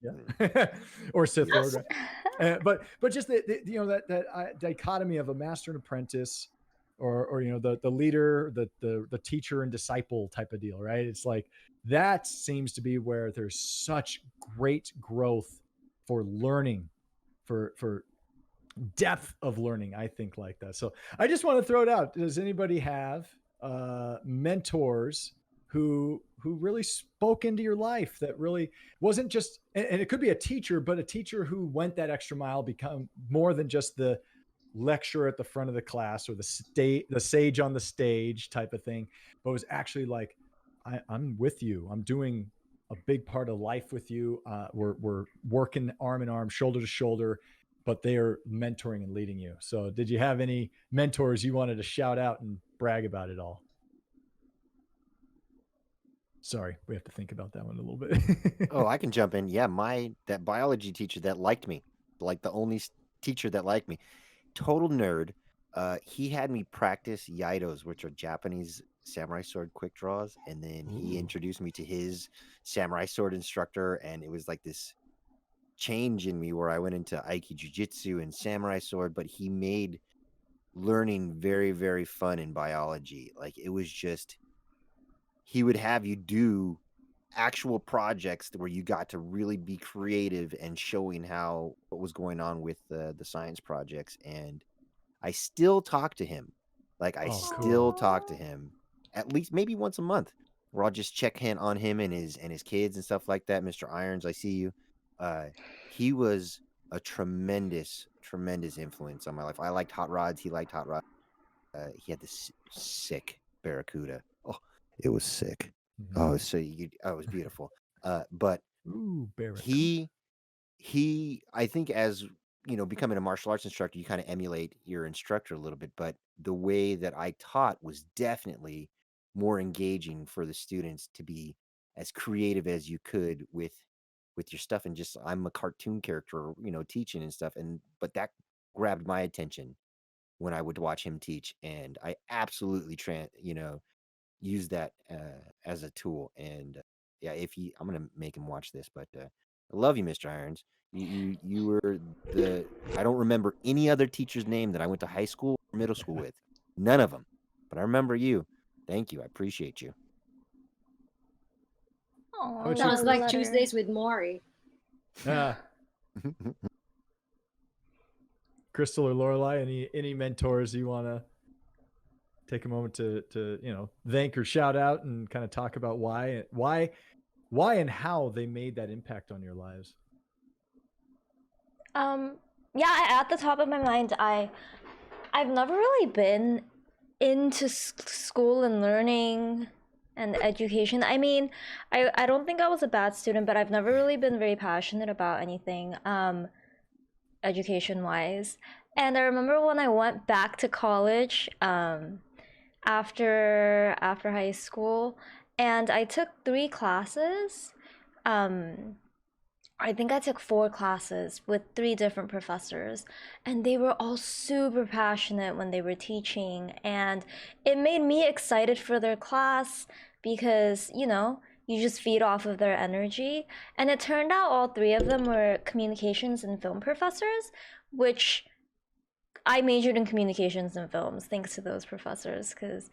yeah, or Sith Lord, right? But just that dichotomy of a master and apprentice, or the leader, the teacher and disciple type of deal, right? It's like that seems to be where there's such great growth for learning, for depth of learning, I think, like that. So I just want to throw it out. Does anybody have mentors who really spoke into your life, that really wasn't just, and it could be a teacher, but a teacher who went that extra mile, become more than just the lecturer at the front of the class, or the sage on the stage type of thing, but was actually like, I'm with you. I'm doing a big part of life with you. We're working arm in arm, shoulder to shoulder, but they are mentoring and leading you. So did you have any mentors you wanted to shout out and brag about it all? Sorry, we have to think about that one a little bit. Oh, I can jump in. Yeah, that biology teacher that liked me, like the only teacher that liked me, total nerd. He had me practice Yaidos, which are Japanese samurai sword quick draws, and then he introduced me to his samurai sword instructor, and it was like this change in me where I went into Aiki Jiu-Jitsu and samurai sword, but he made learning very, very fun in biology. Like, it was just, he would have you do actual projects where you got to really be creative and showing how what was going on with the science projects. And I still talk to him. Like I Oh, still cool. talk to him at least maybe once a month, where I'll just check in on him and his kids and stuff like that. Mr. Irons, I see you. Uh, he was a tremendous, tremendous influence on my life. I liked hot rods. He liked hot rods. He had this sick Barracuda. Oh, it was sick. Oh, so it was beautiful. But Ooh, Barracuda. he I think, as you know, becoming a martial arts instructor, you kind of emulate your instructor a little bit, but the way that I taught was definitely more engaging for the students to be as creative as you could with your stuff. And just, I'm a cartoon character, you know, teaching and stuff, and but that grabbed my attention when I would watch him teach, and I absolutely use that as a tool. And yeah, I'm gonna make him watch this, but I love you, Mr. Irons. You were the I don't remember any other teacher's name that I went to high school or middle school with, none of them, but I remember you. Thank you, I appreciate you. Oh, How about you, love Sounds the Chris? like letter. Tuesdays with Maury. Ah, Crystal or Lorelie, any mentors you want to take a moment to thank or shout out and kind of talk about why and how they made that impact on your lives? Yeah, at the top of my mind, I've never really been into school and learning and education. I mean, I don't think I was a bad student, but I've never really been very passionate about anything education wise. And I remember when I went back to college after high school, and I took 3 classes. I think I took 4 classes with 3 different professors, and they were all super passionate when they were teaching, and it made me excited for their class because, you just feed off of their energy. And it turned out all 3 of them were communications and film professors, which I majored in communications and films thanks to those professors because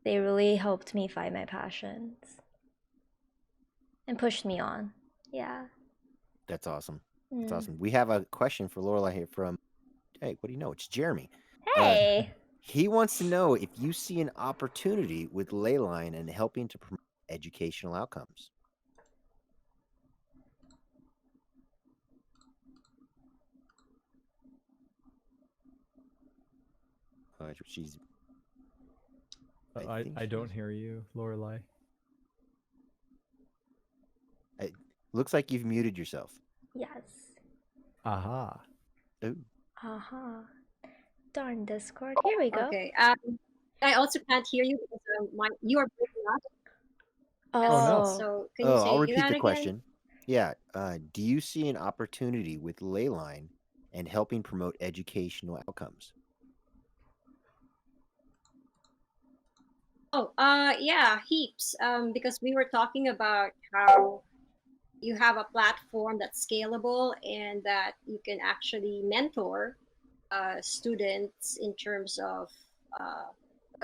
they really helped me find my passions and pushed me on. Yeah. That's awesome. That's awesome. We have a question for Lorelai here from, hey, what do you know? It's Jeremy. Hey. He wants to know if you see an opportunity with Leyline and helping to promote educational outcomes. She's. I don't hear you, Lorelie. It looks like you've muted yourself. Yes. Aha. Ooh. Uh-huh. Darn Discord. Here we go. Okay. I also can't hear you because you are breaking up. Oh. no. So can you say I'll repeat that the again? question. Yeah. Do you see an opportunity with Leyline and helping promote educational outcomes? Oh, yeah, heaps. Because we were talking about how you have a platform that's scalable and that you can actually mentor students in terms of,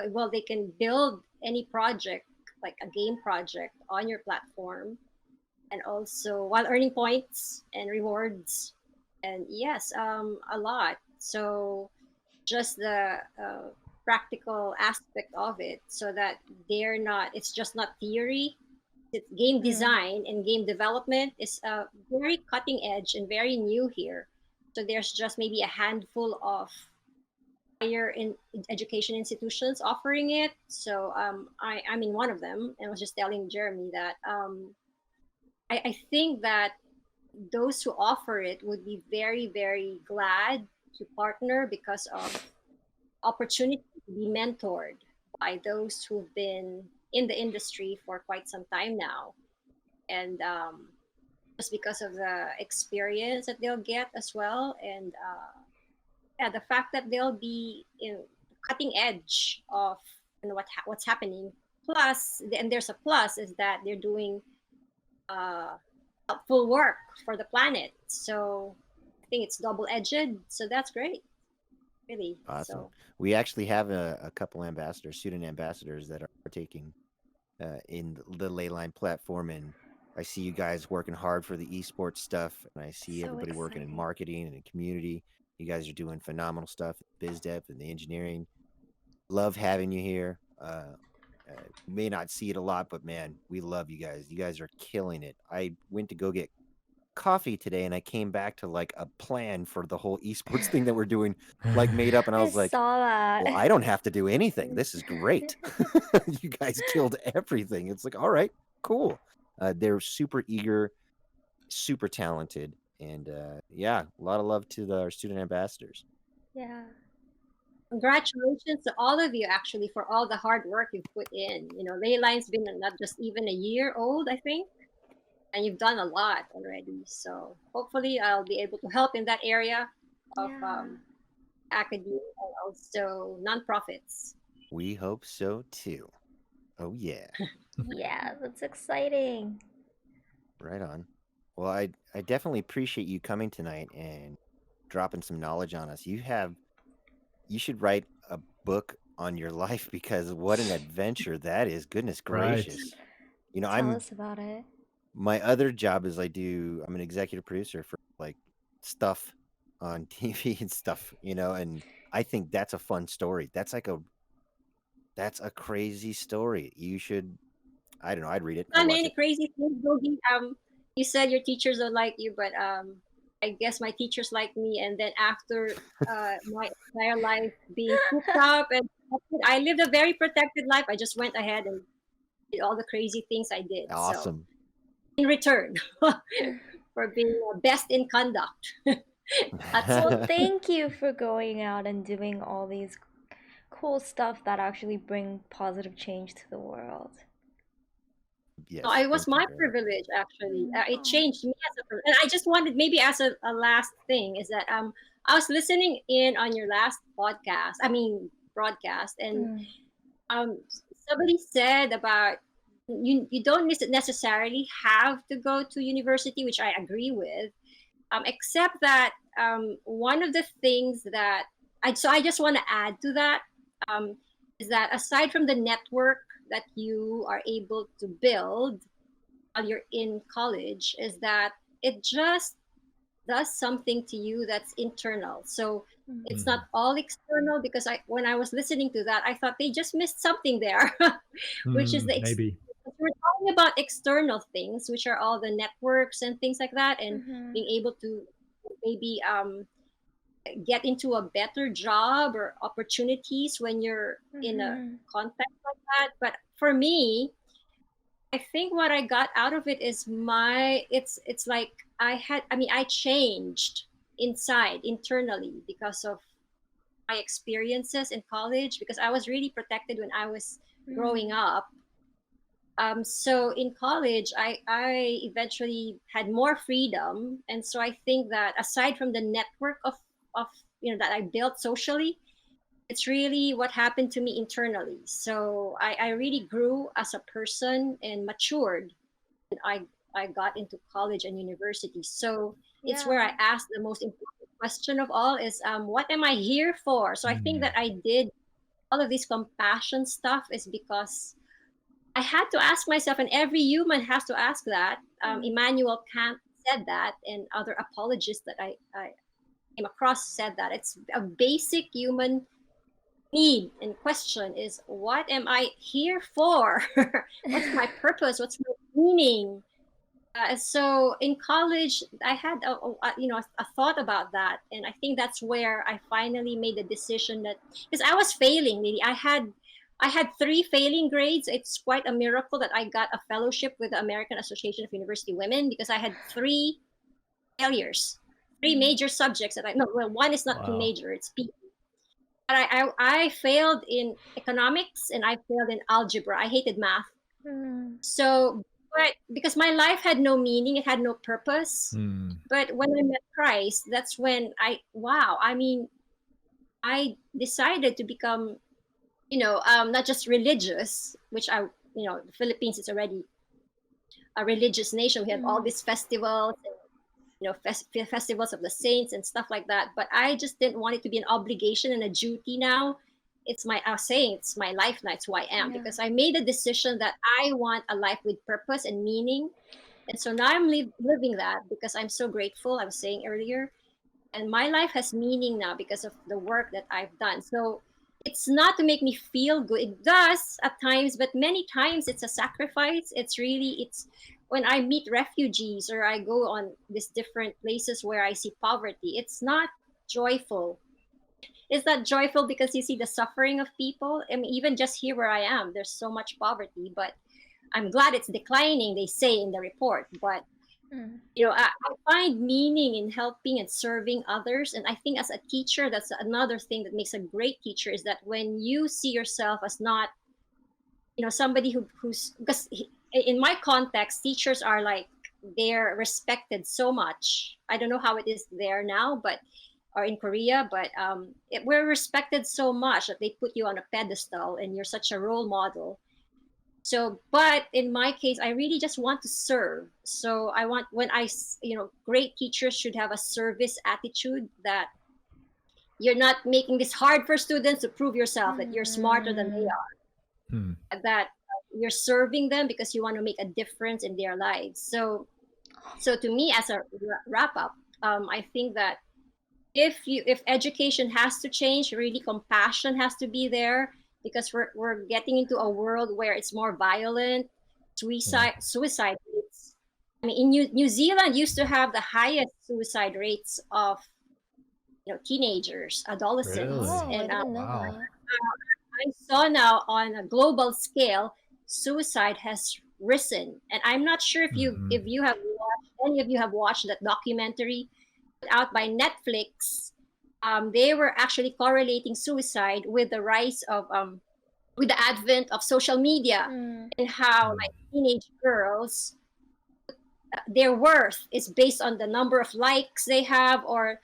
well, they can build any project, like a game project, on your platform, and also while earning points and rewards. And yes, a lot. So just the practical aspect of it, so that it's just not theory. It's game design and game development is very cutting edge and very new here. So there's just maybe a handful of higher education institutions offering it. So I'm in one of them, and I was just telling Jeremy that I think that those who offer it would be very, very glad to partner because of opportunity to be mentored by those who've been in the industry for quite some time now. And just because of the experience that they'll get as well. And yeah, the fact that they'll be in cutting edge of what's happening. Plus, and there's a plus, is that they're doing uh, helpful work for the planet. So I think it's double edged. So that's great, really. Awesome. So We actually have a couple student ambassadors that are taking in the Leyline platform, and I see you guys working hard for the esports stuff, and I see So everybody working in exciting. marketing and in community. You guys are doing phenomenal stuff, biz dev and the engineering. Love having you here. May not see it a lot, but man, we love you guys. You guys are killing it. I went to go get coffee today, and I came back to like a plan for the whole esports thing that we're doing, like made up, and I I was like, saw well, that. I don't have to do anything. This is great. You guys killed everything. It's like, all right, cool. They're super eager, super talented, and yeah, a lot of love to our student ambassadors. Yeah. Congratulations to all of you, actually, for all the hard work you've put in. Leyline's been not just even a year old, I think, and you've done a lot already. So hopefully, I'll be able to help in that area of Yeah. academia and also nonprofits. We hope so too. Oh yeah, Yeah, that's exciting. right on. Well, I definitely appreciate you coming tonight and dropping some knowledge on us. You should write a book on your life because what an adventure that is. Goodness Right. gracious. Tell I'm us about it. my other job is I'm an executive producer for like stuff on TV and stuff, and I think that's a fun story. That's a crazy story. You should, I don't know, I'd read it. I'd Done watch any it. crazy things, Boogie? You said your teachers don't like you, but I guess my teachers like me. And then after my entire life being cooped up, and I lived a very protected life. I just went ahead and did all the crazy things I did. So Awesome. in return for being best in conduct, that's Well, it. thank you for going out and doing all these cool stuff that actually bring positive change to the world. No, Yes, it was thank you my very much. privilege actually. It Aw. changed me as a person. And I just wanted maybe as a last thing is that I was listening in on your last podcast. I mean broadcast, and Mm. um somebody said about you don't necessarily have to go to university, which I agree with. Except that one of the things that I just want to add to that um, is that aside from the network that you are able to build while you're in college, is that it just does something to you that's internal. So Mm. it's not all external, because when I was listening to that, I thought they just missed something there, which is Maybe. we're talking about external things, which are all the networks and things like that, and Mhm. being able to maybe get into a better job or opportunities when you're in a Mhm. context like that. But for me, I think what I got out of it is it's like I changed internally because of my experiences in college, because I was really protected when I was growing Mm. up. So in college, I eventually had more freedom, and so I think that aside from the network of that I built socially, it's really what happened to me internally. So I really grew as a person and matured, and I got into college and university. So it's Yeah. where I asked the most important question of all is what am I here for? So I think Mm. that I did all of this compassion stuff is because I had to ask myself, and every human has to ask that. Mm. Immanuel Kant said that, and other apologists that I came across said that. It's a basic human need and question is, what am I here for? What's my purpose? What's my meaning? So in college, I had a thought about that, and I think that's where I finally made the decision that, because I was failing. Maybe I had three failing grades. It's quite a miracle that I got a fellowship with the American Association of University Women, because I had three failures, three Mm. major subjects that I no well, one is not too Wow. major. It's P. But I failed in economics and I failed in algebra. I hated math. Mm. So, but because my life had no meaning, it had no purpose. Mm. But when I met Christ, that's when wow, I mean, I decided to become, not just religious, which the Philippines is already a religious nation. We have all Mm. these festivals, and, festivals of the saints and stuff like that. But I just didn't want it to be an obligation and a duty now. I was saying it's my life now. It's who I am, Yeah. because I made a decision that I want a life with purpose and meaning. And so now I'm living that because I'm so grateful. I was saying earlier, and my life has meaning now because of the work that I've done. So it's not to make me feel good. It does at times, but many times it's a sacrifice. It's when I meet refugees or I go on these different places where I see poverty, it's not joyful. It's not joyful because you see the suffering of people. I mean, even just here where I am, there's so much poverty, but I'm glad it's declining, they say in the report. But Mm. I find meaning in helping and serving others. And I think as a teacher, that's another thing that makes a great teacher is that when you see yourself as not, somebody who's because in my context, teachers are like they're respected so much. I don't know how it is there now, but or in Korea, but we're respected so much that they put you on a pedestal and you're such a role model. So, but in my case, I really just want to serve. So I want when great teachers should have a service attitude that you're not making this hard for students to prove yourself that you're smarter than they Mm. Hmm. are, that you're serving them because you want to make a difference in their lives. So to me, as a wrap up, I think that if education has to change, really compassion has to be there because we're getting into a world where it's more violent, Yeah. suicide rates. I mean, in New Zealand used to have the highest suicide rates of teenagers, adolescents, Oh, Really? I and didn't know Wow. that. I saw now on a global scale, suicide has risen, and I'm not sure if you Hmm. if you have watched any of you have watched that documentary out by Netflix. They were actually correlating suicide with the rise of with the advent of social media Mm. and how Hmm. like teenage girls their worth is based on the number of likes they have or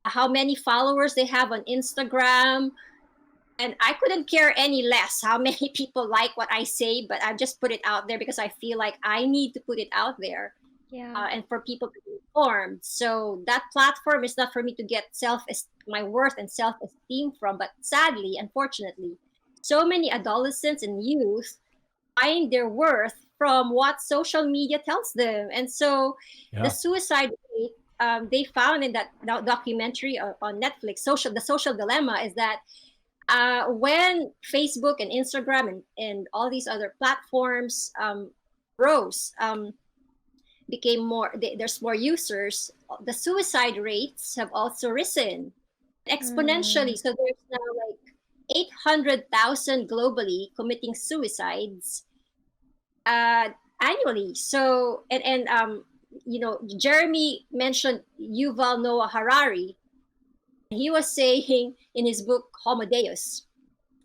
how many followers they have on Instagram. And I couldn't care any less how many people like what I say, but I just put it out there because I feel like I need to put it out there Yeah. and for people to be informed. So that platform is not for me to get my worth and self esteem from, but sadly, unfortunately, so many adolescents and youth find their worth from what social media tells them, and so the Yeah. suicide rate. They found in that documentary on Netflix, the social dilemma, is that when Facebook and Instagram and all these other platforms rose, became there's more users, the suicide rates have also risen Mm. exponentially. So there's now like 800,000 globally committing suicides uh, annually. So Jeremy mentioned Yuval Noah Harari. He was saying in his book Homo Deus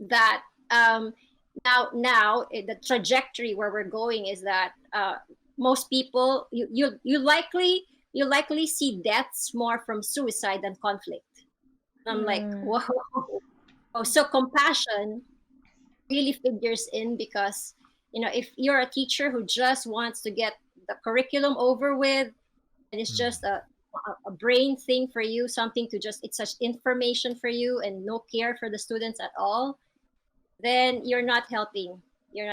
that the trajectory where we're going is that most people you likely see deaths more from suicide than conflict. I'm like, Mm. whoa. Oh, so compassion really figures in because if you're a teacher who just wants to get the curriculum over with and it's Hmm. just a brain thing for you, something to just it's such information for you and no care for the students at all, then you're not helping, you're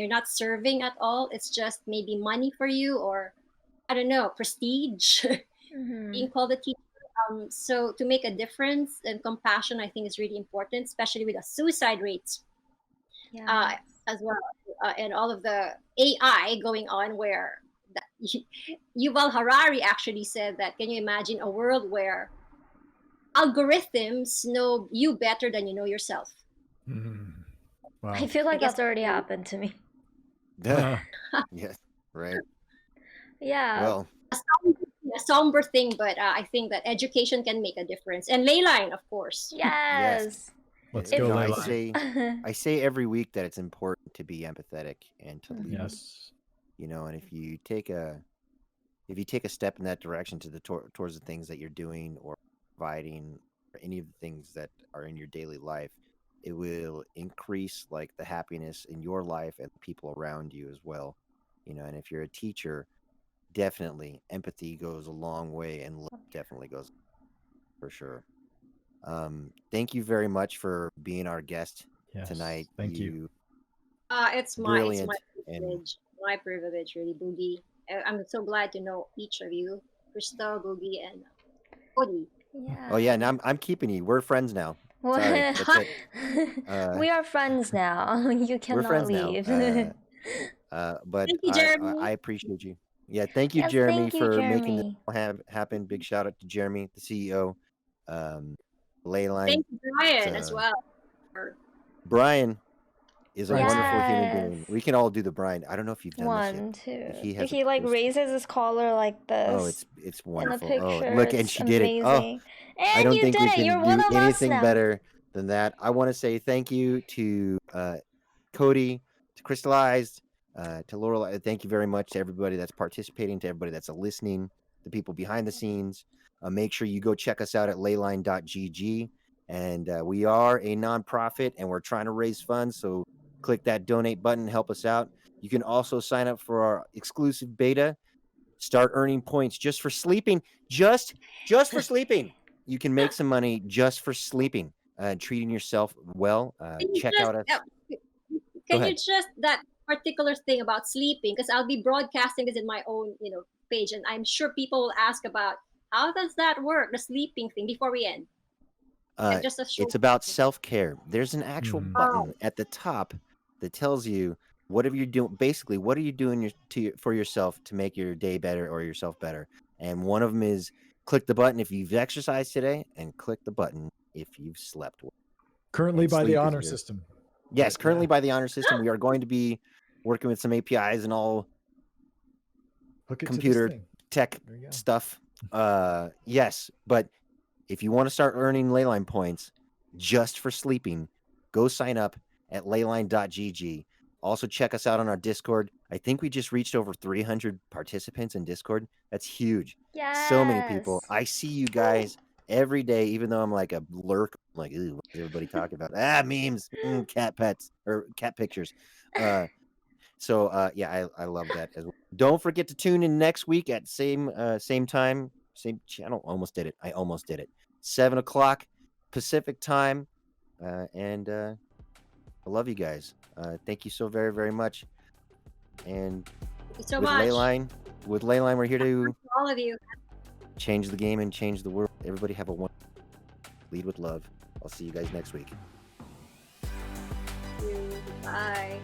not serving at all. It's just maybe money for you, or I don't know, prestige. Mm-hmm. Being called a teacher. So to make a difference and compassion, I think is really important, especially with the suicide rates Yeah. uh, as well, and all of the AI going on. Where Yuval Harari actually said that, can you imagine a world where algorithms know you better than you know yourself? Hmm. I Wow. feel I like guess that's already happened to me. Yes, right. Yeah. Well, a somber thing, but I think that education can make a difference. And Leyline, of course. yes. Yes. Let's You go, If know, Leyline. I say every week that it's important to be empathetic and to Mhm. lead. Yes. And if you take a step in that direction to towards the things that you're doing or providing or any of the things that are in your daily life, it will increase like the happiness in your life and the people around you as well. And if you're a teacher, definitely empathy goes a long way and love definitely goes for sure. Thank you very much for being our guest Yes. tonight. Thank you. It's my Brilliant and privilege, really, Boogie. I'm so glad to know each of you, Crystal, Boogie, and Cody. Oh yeah, Yeah. and I'm keeping you. We're friends now. Sorry, that's it. We are friends now. You We're cannot friends now. leave. But Thank you, I Jeremy. appreciate you. Yeah, thank you, Yes, Jeremy, thank you, for making this Jeremy. all happen. Big shout out to Jeremy, the CEO. Leyline. Thank you, Brian, as Uh, well. For- Brian is a Brian's wonderful great. human Yes. being. We can all do the Brian. I don't know if you've done this yet. One, two. He has a He like post. raises his collar like Oh, this it's in the wonderful. Oh, picture. look, and It's she did it. Oh, amazing. I And don't you think did we it. can You're one do of us anything now. better than that. I want to say thank you to Cody, to Crystallized, to Lorelie. Thank you very much to everybody that's participating, to everybody that's listening, the people behind the scenes. Make sure you go check us out at leyline.gg. And we are a nonprofit and we're trying to raise funds. So click that donate button, help us out. You can also sign up for our exclusive beta. Start earning points just for sleeping. Just for sleeping. You can make some money just for sleeping. Treating yourself well. Can you Check just out us. Go can you ahead. just that particular thing about sleeping? Because I'll be broadcasting this in my own page, and I'm sure people will ask about how does that work, the sleeping thing. Before we end, just a short. It's about self-care. There's an actual Mhm. Oh, button at the top that tells you whatever you're doing. Basically, what are you doing for yourself to make your day better or yourself better? And one of them is click the button if you've exercised today, and click the button if you've slept well. Currently And by the sleep is honor good. system. Yes, But, currently yeah, by the honor system, we are going to be working with some APIs and all hook it to this computer thing. tech There you go. stuff. Yes, but if you want to start earning Leyline points just for sleeping, go sign up at leyline.gg. Also, check us out on our Discord. I think we just reached over 300 participants in Discord. That's huge. So many people. Yes. I see you guys every day, even though I'm like a lurk. I'm like, what is everybody talking about? Memes, cat pets, or cat pictures. Yeah, I love that as well. Don't forget to tune in next week at same time, same channel. Almost did it. I almost did it. 7 o'clock Pacific time. And I love you guys. Thank you so very, very much. And thank you so with much, Leyline, we're here to all of you. change the game and change the world. Everybody have a one. Lead with love. I'll see you guys next week. Bye.